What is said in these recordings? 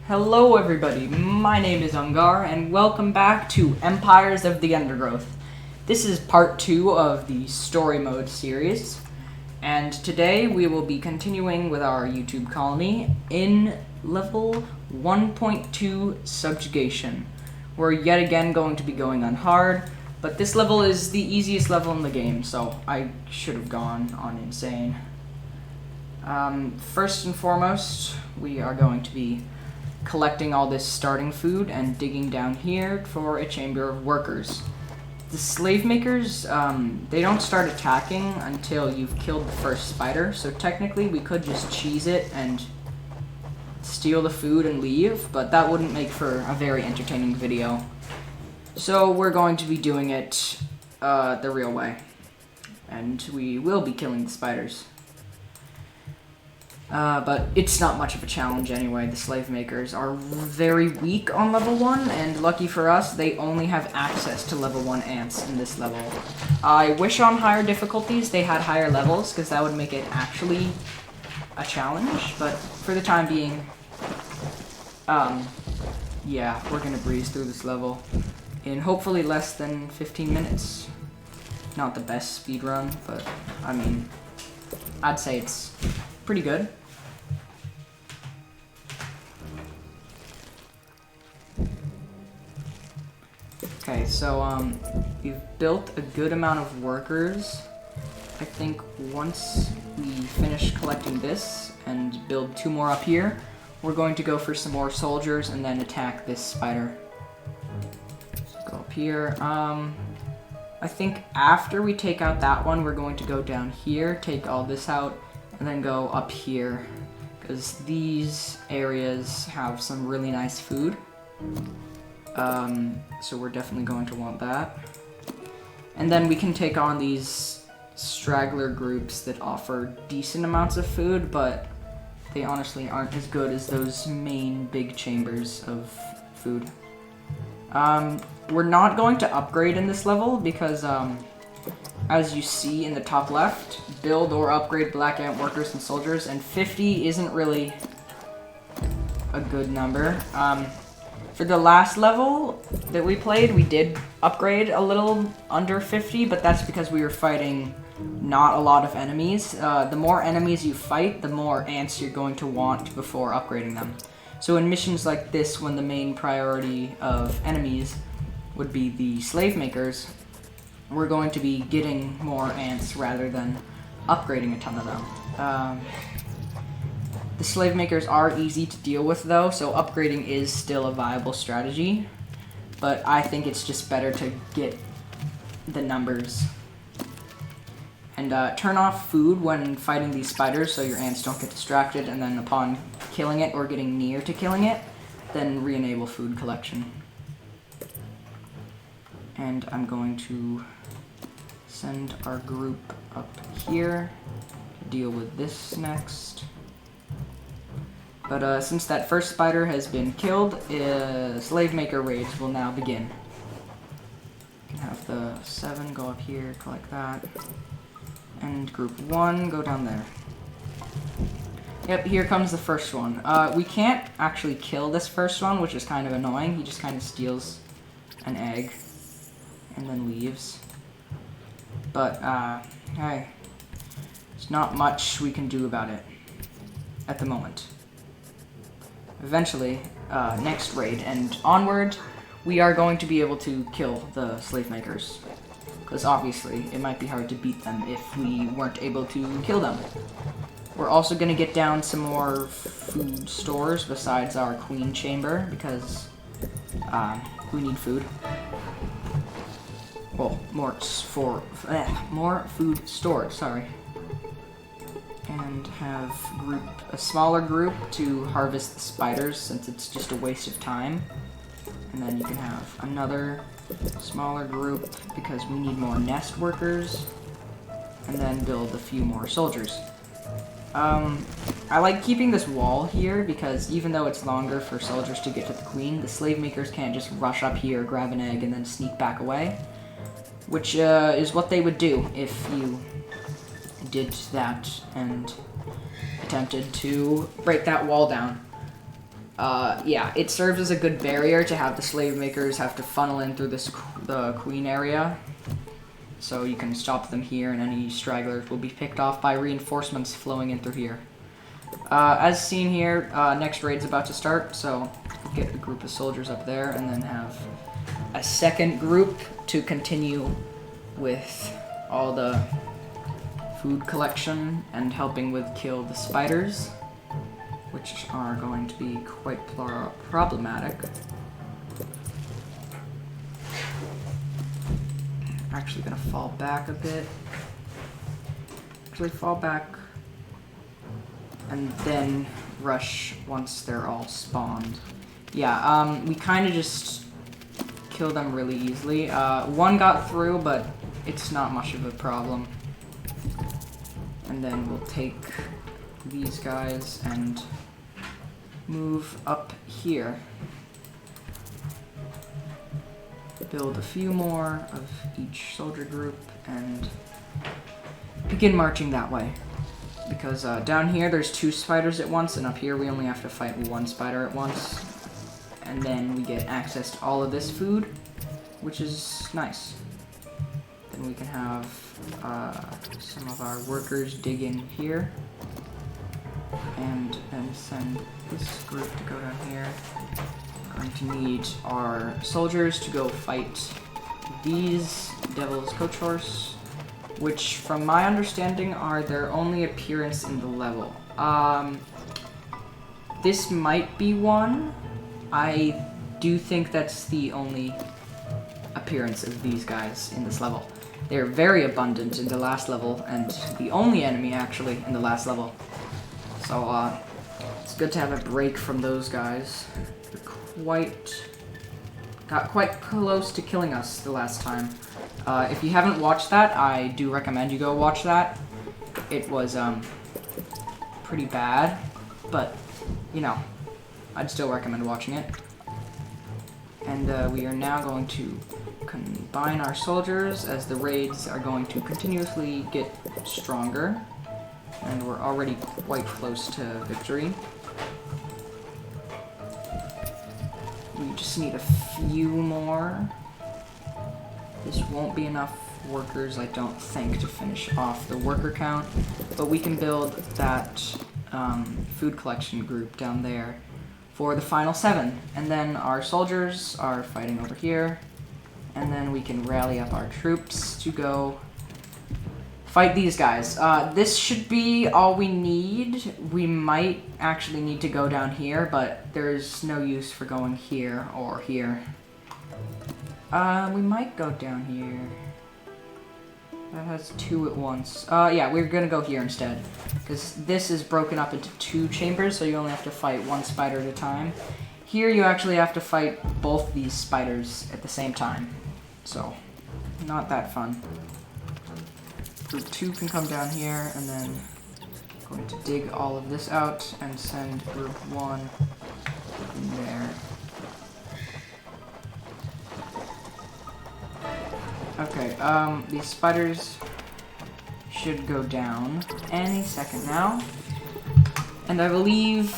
Hello everybody, my name is Ungar, and welcome back to Empires of the Undergrowth. This is part 2 of the Story Mode series, and today we will be continuing with our YouTube colony in level 1.2 Subjugation. We're yet again going to be going on hard, but this level is the easiest level in the game, so I should have gone on insane. First and foremost, we are going to be collecting all this starting food and digging down here for a chamber of workers. The slave makers, they don't start attacking until you've killed the first spider, so technically we could just cheese it and steal the food and leave, but that wouldn't make for a very entertaining video. So we're going to be doing it the real way, and we will be killing the spiders. But it's not much of a challenge anyway. The slave makers are very weak on level 1, and lucky for us, they only have access to level 1 ants in this level. I wish on higher difficulties they had higher levels, because that would make it actually a challenge, but for the time being, yeah, we're gonna breeze through this level in hopefully less than 15 minutes. Not the best speed run, but I mean, I'd say it's pretty good. Okay, so we've built a good amount of workers. I think once we finish collecting this and build 2 more up here, we're going to go for some more soldiers and then attack this spider. So go up here. I think after we take out that one, we're going to go down here, take all this out, and then go up here, because these areas have some really nice food. So we're definitely going to want that. And then we can take on these straggler groups that offer decent amounts of food, but they honestly aren't as good as those main big chambers of food. We're not going to upgrade in this level because, as you see in the top left, build or upgrade black ant workers and soldiers, and 50 isn't really a good number. For the last level that we played, we did upgrade a little under 50, but that's because we were fighting not a lot of enemies. The more enemies you fight, the more ants you're going to want before upgrading them. So in missions like this, when the main priority of enemies would be the slave makers, we're going to be getting more ants rather than upgrading a ton of them. The slave makers are easy to deal with though, so upgrading is still a viable strategy, but I think it's just better to get the numbers. And turn off food when fighting these spiders so your ants don't get distracted, and then upon killing it or getting near to killing it, then re-enable food collection. And I'm going to send our group up here to deal with this next. But since that first spider has been killed, slave maker raids will now begin. You can have the 7 go up here, collect that. And group 1 go down there. Yep, here comes the first one. We can't actually kill this first one, which is kind of annoying. He just kind of steals an egg and then leaves. But, hey, there's not much we can do about it at the moment. Eventually, next raid and onward, we are going to be able to kill the slave makers. Because obviously, it might be hard to beat them if we weren't able to kill them. We're also going to get down some more food stores besides our queen chamber, because we need food. Well, more food stores, sorry. And have a smaller group to harvest the spiders, since it's just a waste of time. And then you can have another smaller group because we need more nest workers, and then build a few more soldiers. I like keeping this wall here because even though it's longer for soldiers to get to the queen, the slave makers can't just rush up here, grab an egg, and then sneak back away, which is what they would do if you did that and attempted to break that wall down. Yeah, it serves as a good barrier to have the slave makers have to funnel in through the queen area. So you can stop them here, and any stragglers will be picked off by reinforcements flowing in through here. As seen here, next raid's about to start, so get a group of soldiers up there, and then have a second group to continue with all the food collection and helping with kill the spiders, which are going to be quite problematic. Actually gonna fall back a bit. Actually fall back and then rush once they're all spawned. Yeah, we kind of just kill them really easily. One got through, but it's not much of a problem. And then we'll take these guys and move up here. Build a few more of each soldier group and begin marching that way. Because down here there's 2 spiders at once, and up here we only have to fight 1 spider at once. And then we get access to all of this food, which is nice. Then we can have some of our workers dig in here. And then send this group to go down here. We're going to need our soldiers to go fight these Devil's Coach Horse, which from my understanding are their only appearance in the level. This might be one. I do think that's the only appearance of these guys in this level. They're very abundant in the last level, and the only enemy actually in the last level. So it's good to have a break from those guys. They're got quite close to killing us the last time. If you haven't watched that, I do recommend you go watch that. It was pretty bad, but you know, I'd still recommend watching it. And we are now going to combine our soldiers as the raids are going to continuously get stronger. And we're already quite close to victory. We just need a few more. This won't be enough workers, I don't think, to finish off the worker count. But we can build that food collection group down there for the final 7. And then our soldiers are fighting over here. And then we can rally up our troops to go fight these guys. This should be all we need. We might actually need to go down here, but there's no use for going here or here. We might go down here. That has 2 at once. Yeah, we're gonna go here instead. Because this is broken up into 2 chambers, so you only have to fight 1 spider at a time. Here you actually have to fight both these spiders at the same time. So, not that fun. Group 2 can come down here, and then I'm going to dig all of this out and send group 1 in there. Okay, these spiders should go down any second now. And I believe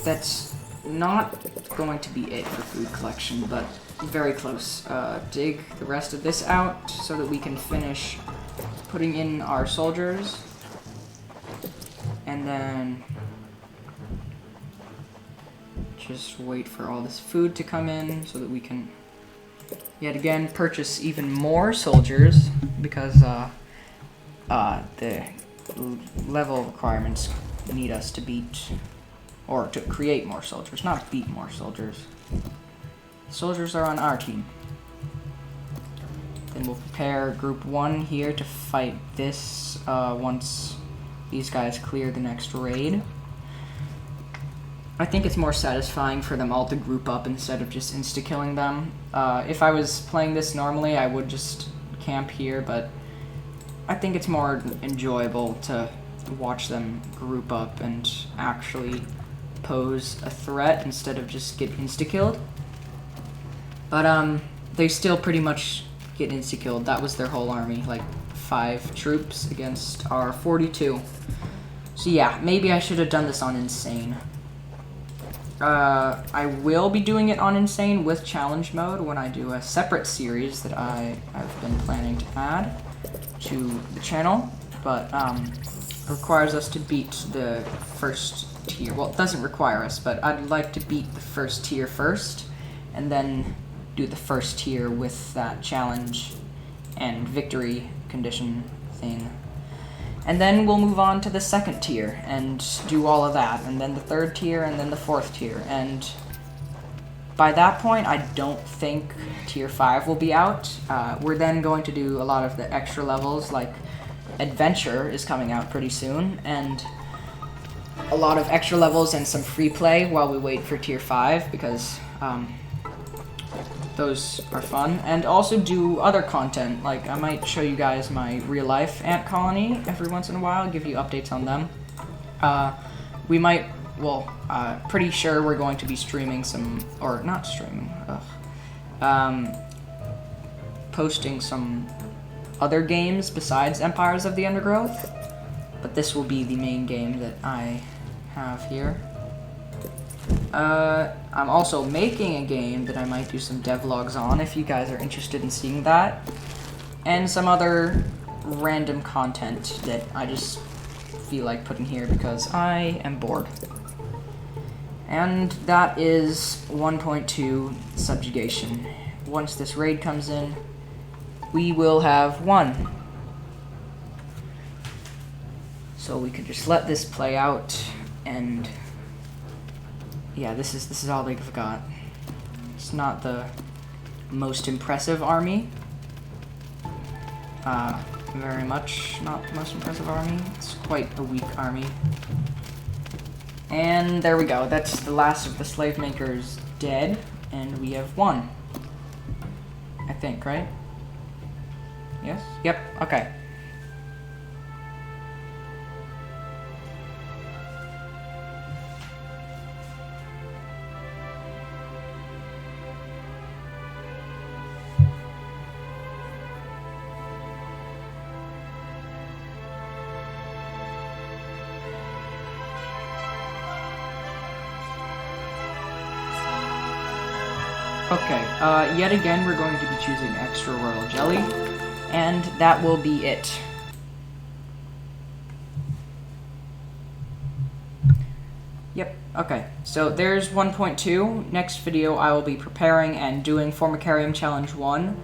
that's not going to be it for food collection, but very close. Dig the rest of this out so that we can finish putting in our soldiers. And then just wait for all this food to come in so that we can yet again purchase even more soldiers, because the level requirements need us to beat, or to create more soldiers, not beat more soldiers. Soldiers are on our team. Then we'll prepare group 1 here to fight this once these guys clear the next raid. I think it's more satisfying for them all to group up instead of just insta-killing them. If I was playing this normally, I would just camp here, but I think it's more enjoyable to watch them group up and actually pose a threat instead of just get insta-killed. But they still pretty much get insta-killed. That was their whole army, like 5 troops against our 42. So yeah, maybe I should have done this on insane. I will be doing it on Insane with challenge mode when I do a separate series that I've been planning to add to the channel, but it requires us to beat the first tier. Well, it doesn't require us, but I'd like to beat the first tier first, and then do the first tier with that challenge and victory condition thing. And then we'll move on to the second tier and do all of that, and then the third tier, and then the fourth tier. And by that point, I don't think tier 5 will be out. We're then going to do a lot of the extra levels, like Adventure is coming out pretty soon, and a lot of extra levels and some free play while we wait for tier 5, because those are fun. And also do other content, like I might show you guys my real life ant colony every once in a while, give you updates on them. We might, well, pretty sure we're going to be streaming some, or not streaming, posting some other games besides Empires of the Undergrowth, but this will be the main game that I have here. I'm also making a game that I might do some devlogs on if you guys are interested in seeing that, and some other random content that I just feel like putting here because I am bored. And that is 1.2 Subjugation. Once this raid comes in, we will have won. So we can just let this play out, and yeah, this is all they've got. It's not the most impressive army. Very much not the most impressive army. It's quite a weak army. And there we go. That's the last of the slave makers dead, and we have won. I think, right? Yes? Yep, okay. Okay, yet again we're going to be choosing extra royal jelly, and that will be it. Yep, okay, so there's 1.2. Next video I will be preparing and doing Formicarium Challenge 1.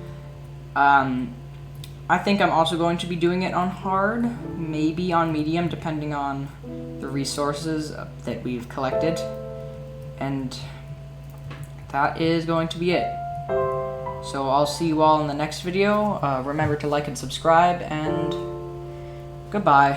I think I'm also going to be doing it on hard, maybe on medium, depending on the resources that we've collected, and that is going to be it. So I'll see you all in the next video. Remember to like and subscribe, and goodbye.